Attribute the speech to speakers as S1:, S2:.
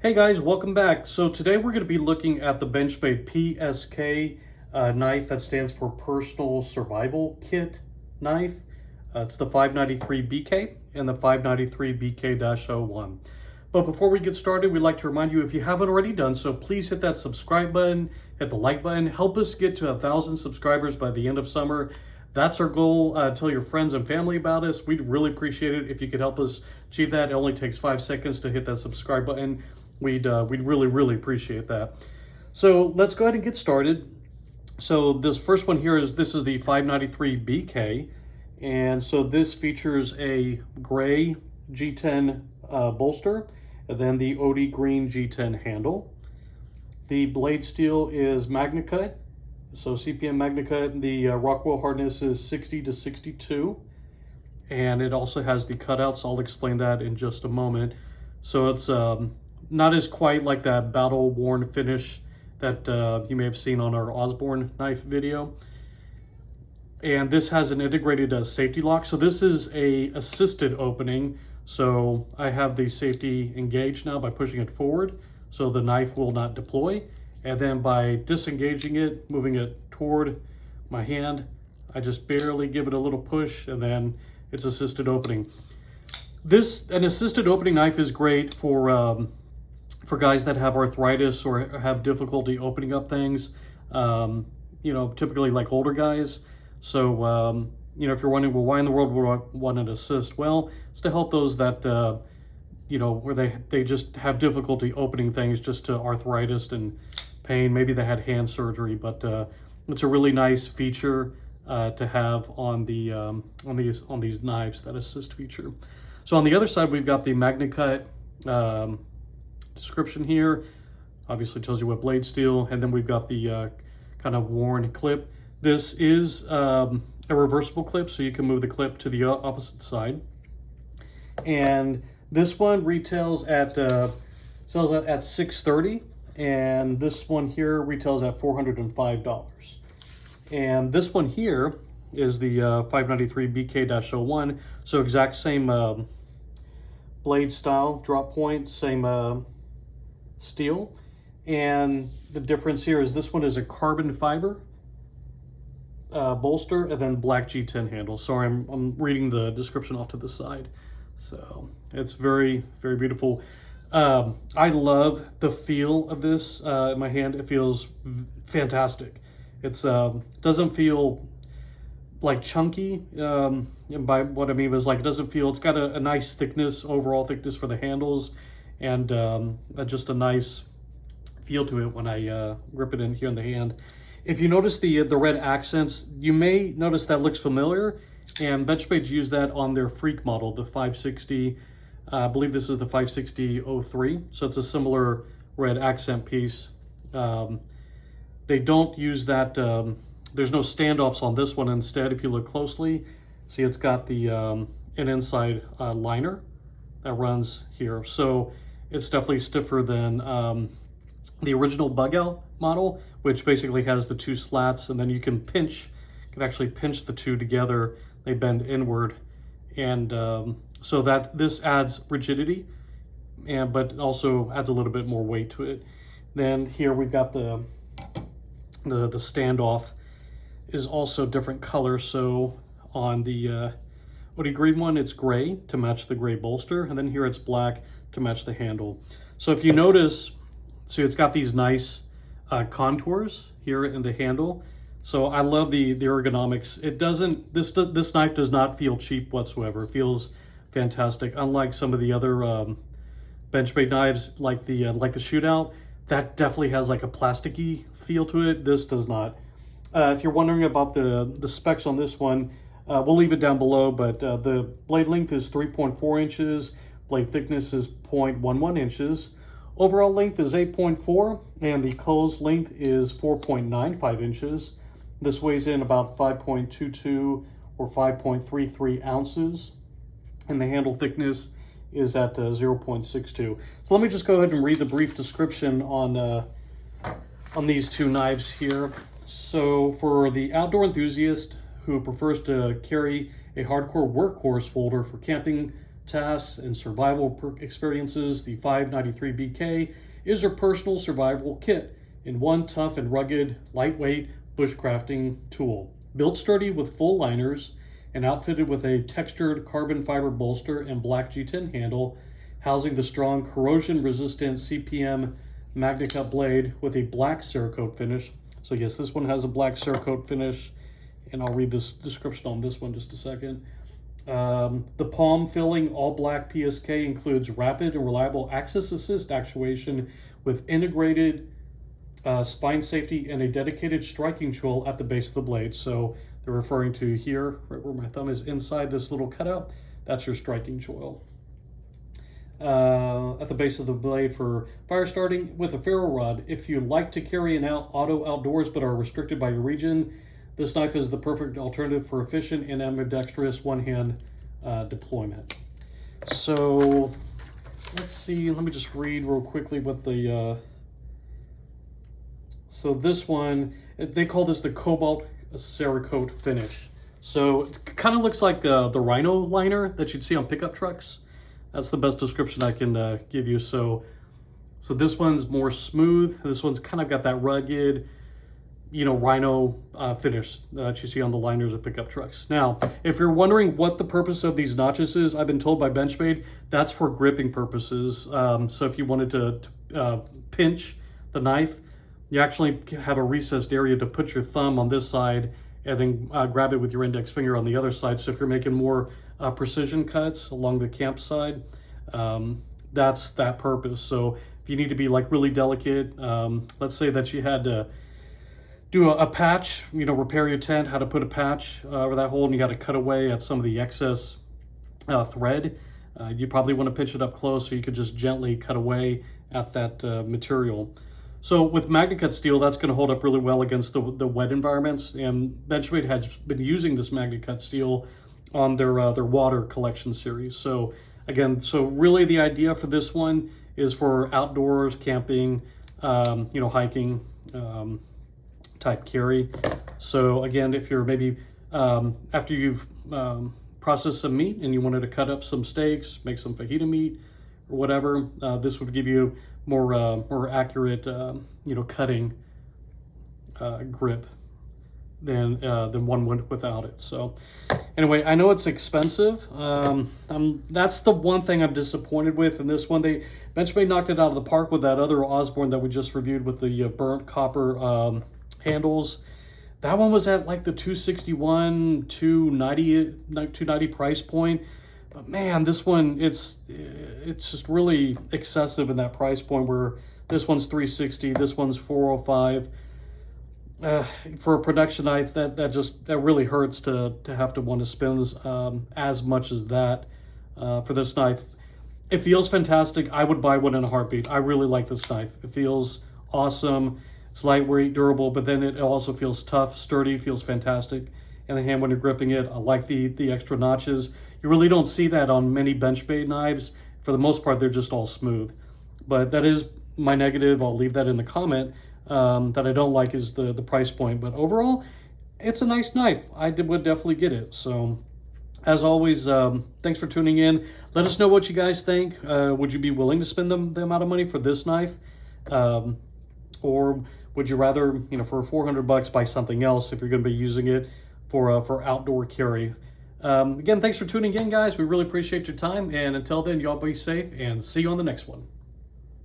S1: Hey guys, welcome back. So today we're going to be looking at the Benchmade PSK knife that stands for Personal Survival Kit knife. It's the 593BK and the 593BK-01. But before we get started, we'd like to remind you, if you haven't already done so, please hit that subscribe button, hit the like button, help us get to 1,000 subscribers by the end of summer. That's our goal. Tell your friends and family about us. We'd really appreciate it if you could help us achieve that. It only takes 5 seconds to hit that subscribe button. We'd really appreciate that. So let's go ahead and get started. So this first one here is the 593BK, and so this features a gray G10 bolster, and then the OD green G10 handle. The blade steel is MagnaCut, so CPM-MagnaCut. The Rockwell hardness is 60 to 62, and it also has the cutouts. I'll explain that in just a moment. So it's not as quite like that battle-worn finish that you may have seen on our Osborne knife video. And this has an integrated safety lock. So this is a assisted opening. So I have the safety engaged now by pushing it forward, so the knife will not deploy. And then by disengaging it, moving it toward my hand, I just barely give it a little push, and then it's assisted opening. An assisted opening knife is great for guys that have arthritis or have difficulty opening up things, typically like older guys. So, if you're wondering, well, why in the world would I want an assist? Well, it's to help those that, where they just have difficulty opening things just to arthritis and pain. Maybe they had hand surgery, but it's a really nice feature to have on these knives, that assist feature. So on the other side, we've got the MagnaCut description here. Obviously tells you what blade steel, and then we've got the kind of worn clip. This is a reversible clip, so you can move the clip to the opposite side. And this one retails at sells at $630, and this one here retails at $405. And this one here is the 593BK-01, so exact same blade style, drop point, same steel. And the difference here is this one is a carbon fiber bolster, and then black G10 handle. Sorry, I'm reading the description off to the side. So it's very beautiful. I love the feel of this in my hand. It feels fantastic. It's doesn't feel like chunky, and by what I mean is, like, it doesn't feel, it's got a nice thickness, overall thickness for the handles, and just a nice feel to it when I grip it in here in the hand. If you notice the red accents, you may notice that looks familiar, and Benchmade's used that on their Freak model, the 560. I believe this is the 560-03, so it's a similar red accent piece. They don't use that. There's no standoffs on this one. Instead, if you look closely, see it's got the an inside liner that runs here. So it's definitely stiffer than the original bug out model, which basically has the two slats, and then you can actually pinch the two together. They bend inward, and so that this adds rigidity, but also adds a little bit more weight to it. Then here we've got the standoff is also different colors. So on the OD green one, it's gray to match the gray bolster, and then here it's black to match the handle. So if you notice, see, it's got these nice contours here in the handle. So I love the ergonomics. It doesn't, this knife does not feel cheap whatsoever. It feels fantastic. Unlike some of the other Benchmade knives, like the Shootout, that definitely has like a plasticky feel to it. This does not. If you're wondering about the specs on this one, we'll leave it down below, but the blade length is 3.4 inches, blade thickness is 0.11 inches, overall length is 8.4, and the closed length is 4.95 inches. This weighs in about 5.22 or 5.33 ounces, and the handle thickness is at 0.62. So let me just go ahead and read the brief description on these two knives here. So for the outdoor enthusiast who prefers to carry a hardcore workhorse folder for camping, tasks and survival experiences, the 593BK is your personal survival kit in one tough and rugged, lightweight bushcrafting tool. Built sturdy with full liners and outfitted with a textured carbon fiber bolster and black G10 handle, housing the strong corrosion-resistant CPM-MagnaCut blade with a black Cerakote finish. So yes, this one has a black Cerakote finish, and I'll read this description on this one just a second. The palm filling all black PSK includes rapid and reliable axis assist actuation with integrated spine safety and a dedicated striking choil at the base of the blade. So they're referring to here, right where my thumb is, inside this little cutout. That's your striking choil. At the base of the blade for fire starting with a ferro rod. If you like to carry an auto outdoors but are restricted by your region, this knife is the perfect alternative for efficient and ambidextrous one-hand deployment. So let's see, let me just read real quickly what the, so this one, they call this the Cobalt Cerakote finish. So it kind of looks like the Rhino liner that you'd see on pickup trucks. That's the best description I can give you. So this one's more smooth. This one's kind of got that rugged, you know, Rhino finish that you see on the liners of pickup trucks. Now, if you're wondering what the purpose of these notches is, I've been told by Benchmade, that's for gripping purposes. So if you wanted to pinch the knife, you actually have a recessed area to put your thumb on this side and then grab it with your index finger on the other side. So if you're making more precision cuts along the camp side, that's that purpose. So if you need to be like really delicate, let's say that you had to do a patch, you know, repair your tent, how to put a patch over that hole, and you got to cut away at some of the excess thread. You probably want to pinch it up close so you could just gently cut away at that material. So with MagnaCut steel, that's going to hold up really well against the wet environments, and Benchmade has been using this MagnaCut steel on their water collection series. So again, so really the idea for this one is for outdoors, camping, you know, hiking type carry. So again, if you're maybe after you've processed some meat and you wanted to cut up some steaks, make some fajita meat or whatever, this would give you more accurate, you know, cutting grip than one would without it. So anyway, I know it's expensive. That's the one thing I'm disappointed with in this one. Benchmade knocked it out of the park with that other Osborne that we just reviewed with the burnt copper handles. That one was at like the $261, $290 price point. But man, this one, it's just really excessive in that price point, where this one's $360, this one's $405. For a production knife, that really hurts to have to want to spend as much as that for this knife. It feels fantastic. I would buy one in a heartbeat. I really like this knife. It feels awesome. It's lightweight, durable, but then it also feels tough, sturdy, feels fantastic in the hand when you're gripping it. I like the extra notches. You really don't see that on many Benchmade knives. For the most part, they're just all smooth. But that is my negative. I'll leave that in the comment. That I don't like is the price point. But overall, it's a nice knife. I would definitely get it. So as always, thanks for tuning in. Let us know what you guys think. Would you be willing to spend the amount of money for this knife? Or would you rather, you know, for $400 buy something else if you're going to be using it for outdoor carry? Again, thanks for tuning in, guys. We really appreciate your time. And until then, y'all be safe and see you on the next one.